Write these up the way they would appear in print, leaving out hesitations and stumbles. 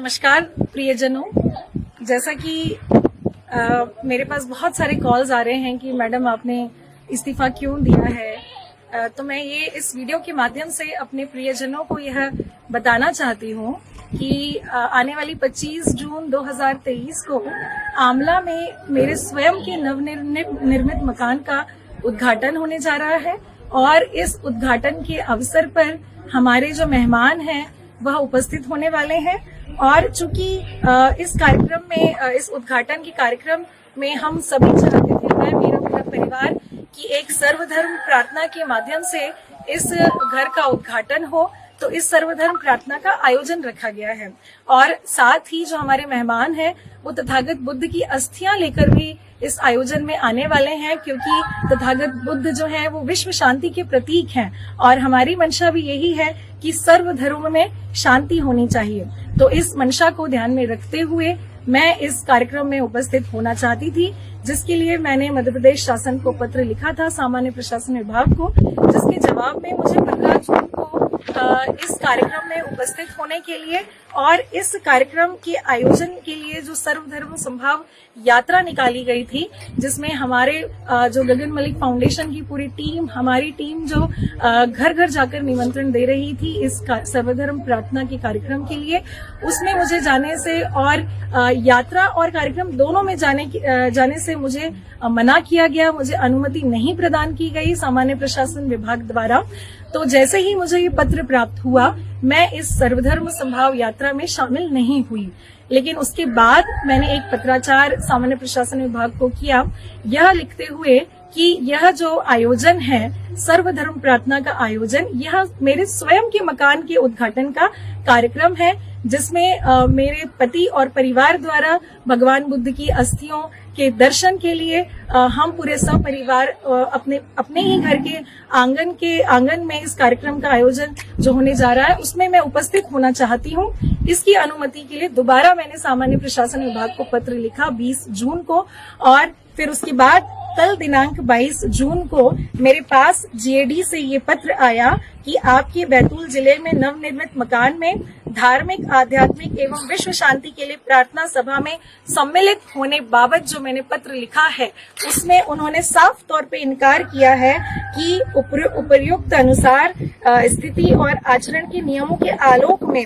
नमस्कार प्रियजनों, जैसा कि मेरे पास बहुत सारे कॉल्स आ रहे हैं कि मैडम आपने इस्तीफा क्यों दिया है, तो मैं ये इस वीडियो के माध्यम से अपने प्रियजनों को यह बताना चाहती हूँ कि आने वाली 25 जून 2023 को आमला में मेरे स्वयं के नवनिर्मित मकान का उद्घाटन होने जा रहा है और इस उद्घाटन के अवसर पर हमारे जो मेहमान हैं वह उपस्थित होने वाले हैं। और चूंकि इस कार्यक्रम में इस उद्घाटन के कार्यक्रम में हम सभी चाहते थे, मैं मेरा पूरा परिवार, कि एक सर्वधर्म प्रार्थना के माध्यम से इस घर का उद्घाटन हो, तो इस सर्वधर्म प्रार्थना का आयोजन रखा गया है। और साथ ही जो हमारे मेहमान हैं वो तथागत बुद्ध की अस्थियां लेकर भी इस आयोजन में आने वाले हैं, क्योंकि तथागत बुद्ध जो हैं वो विश्व शांति के प्रतीक हैं और हमारी मंशा भी यही है कि सर्व धर्म में शांति होनी चाहिए। तो इस मंशा को ध्यान में रखते हुए मैं इस कार्यक्रम में उपस्थित होना चाहती थी, जिसके लिए मैंने मध्य प्रदेश शासन को पत्र लिखा था, सामान्य प्रशासन विभाग को, जिसके जवाब में मुझे 15 जून को इस कार्यक्रम में उपस्थित होने के लिए और इस कार्यक्रम के आयोजन के लिए जो सर्वधर्म संभाव यात्रा निकाली गई थी, जिसमें हमारे जो गगन मलिक फाउंडेशन की पूरी टीम, हमारी टीम जो घर घर जाकर निमंत्रण दे रही थी इस सर्वधर्म प्रार्थना के कार्यक्रम के लिए, उसमें मुझे जाने से और यात्रा और कार्यक्रम दोनों में जाने से मुझे मना किया गया, मुझे अनुमति नहीं प्रदान की गई सामान्य प्रशासन विभाग द्वारा। तो जैसे ही मुझे ये पत्र प्राप्त हुआ, मैं इस सर्वधर्म संभाव यात्रा में शामिल नहीं हुई। लेकिन उसके बाद मैंने एक पत्राचार सामान्य प्रशासन विभाग को किया, यह लिखते हुए कि यह जो आयोजन है सर्वधर्म प्रार्थना का आयोजन, यह मेरे स्वयं के मकान के उद्घाटन का कार्यक्रम है, जिसमें मेरे पति और परिवार द्वारा भगवान बुद्ध की अस्थियों के दर्शन के लिए हम पूरे सपरिवार अपने ही घर के आंगन में इस कार्यक्रम का आयोजन जो होने जा रहा है उसमें मैं उपस्थित होना चाहती हूँ। इसकी अनुमति के लिए दोबारा मैंने सामान्य प्रशासन विभाग को पत्र लिखा 20 जून को, और फिर उसके बाद कल दिनांक 22 जून को मेरे पास जीएडी से ये पत्र आया कि आपके बैतूल जिले में नवनिर्मित मकान में धार्मिक, आध्यात्मिक एवं विश्व शांति के लिए प्रार्थना सभा में सम्मिलित होने बाबत जो मैंने पत्र लिखा है, उसमें उन्होंने साफ तौर पे इनकार किया है कि उपर्युक्त अनुसार स्थिति और आचरण के नियमों के आलोक में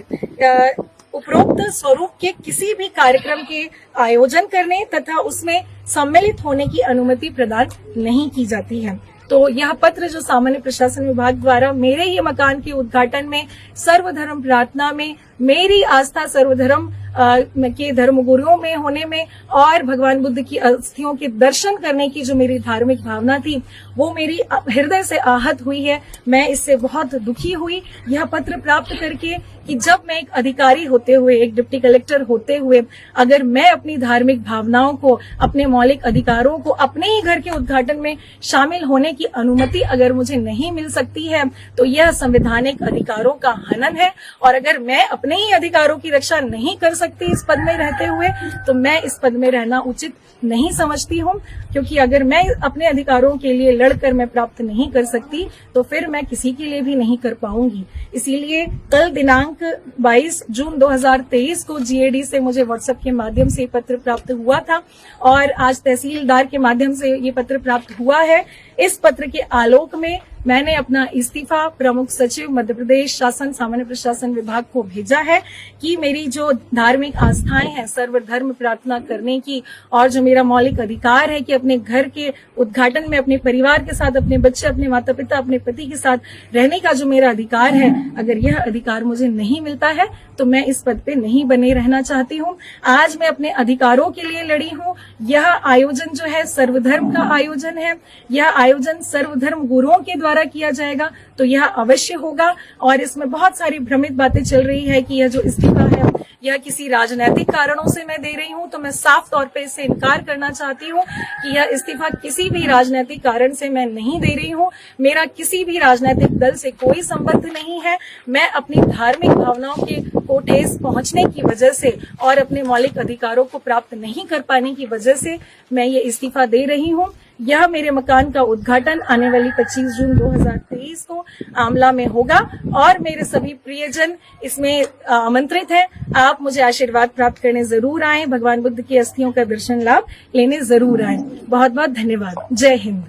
उपरोक्त स्वरूप के किसी भी कार्यक्रम के आयोजन करने तथा उसमें सम्मिलित होने की अनुमति प्रदान नहीं की जाती है। तो यह पत्र जो सामान्य प्रशासन विभाग द्वारा मेरे ही मकान के उद्घाटन में सर्वधर्म प्रार्थना में मेरी आस्था सर्वधर्म के धर्मगुरुओं में होने में और भगवान बुद्ध की अस्थियों के दर्शन करने की जो मेरी धार्मिक भावना थी वो मेरी हृदय से आहत हुई है। मैं इससे बहुत दुखी हुई यह पत्र प्राप्त करके कि जब मैं एक अधिकारी होते हुए, एक डिप्टी कलेक्टर होते हुए, अगर मैं अपनी धार्मिक भावनाओं को, अपने मौलिक अधिकारों को अपने ही घर के उद्घाटन में शामिल होने की अनुमति अगर मुझे नहीं मिल सकती है तो यह संवैधानिक अधिकारों का हनन है। और अगर मैं अपने ही अधिकारों की रक्षा नहीं कर सकती इस पद में रहते हुए, तो मैं इस पद में रहना उचित नहीं समझती हूँ, क्योंकि अगर मैं अपने अधिकारों के लिए लड़कर मैं प्राप्त नहीं कर सकती तो फिर मैं किसी के लिए भी नहीं कर पाऊंगी। इसीलिए कल दिनांक 22 जून 2023 को जीएडी से मुझे व्हाट्सएप के माध्यम से पत्र प्राप्त हुआ था और आज तहसीलदार के माध्यम से ये पत्र प्राप्त हुआ है। इस पत्र के आलोक में मैंने अपना इस्तीफा प्रमुख सचिव मध्य प्रदेश शासन सामान्य प्रशासन विभाग को भेजा है कि मेरी जो धार्मिक आस्थाएं हैं सर्वधर्म प्रार्थना करने की और जो मेरा मौलिक अधिकार है कि अपने घर के उद्घाटन में अपने परिवार के साथ, अपने बच्चे, अपने माता पिता, अपने पति के साथ रहने का जो मेरा अधिकार है, अगर यह अधिकार मुझे नहीं मिलता है तो मैं इस पद पे नहीं बने रहना चाहती हूँ। आज मैं अपने अधिकारों के लिए लड़ी हूँ। यह आयोजन जो है सर्वधर्म का आयोजन है, यह आयोजन सर्वधर्म गुरुओं के द्वारा किया जाएगा, तो यह अवश्य होगा। और इसमें बहुत सारी भ्रमित बातें चल रही है कि यह जो इस्तीफा है यह किसी राजनीतिक कारणों से मैं दे रही हूं, तो मैं साफ तौर पे इससे इनकार करना चाहती हूं कि यह इस्तीफा किसी भी राजनीतिक कारण से मैं नहीं दे रही हूं। मेरा किसी भी राजनीतिक दल से कोई संबंध नहीं है। मैं अपनी धार्मिक भावनाओं के को ठेस पहुंचने की वजह से और अपने मौलिक अधिकारों को प्राप्त नहीं कर पाने की वजह से मैं ये इस्तीफा दे रही हूं। यह मेरे मकान का उद्घाटन आने वाली 25 जून 2023 को आमला में होगा और मेरे सभी प्रियजन इसमें आमंत्रित हैं। आप मुझे आशीर्वाद प्राप्त करने जरूर आएं, भगवान बुद्ध की अस्थियों का दर्शन लाभ लेने जरूर आएं। बहुत बहुत धन्यवाद। जय हिंद।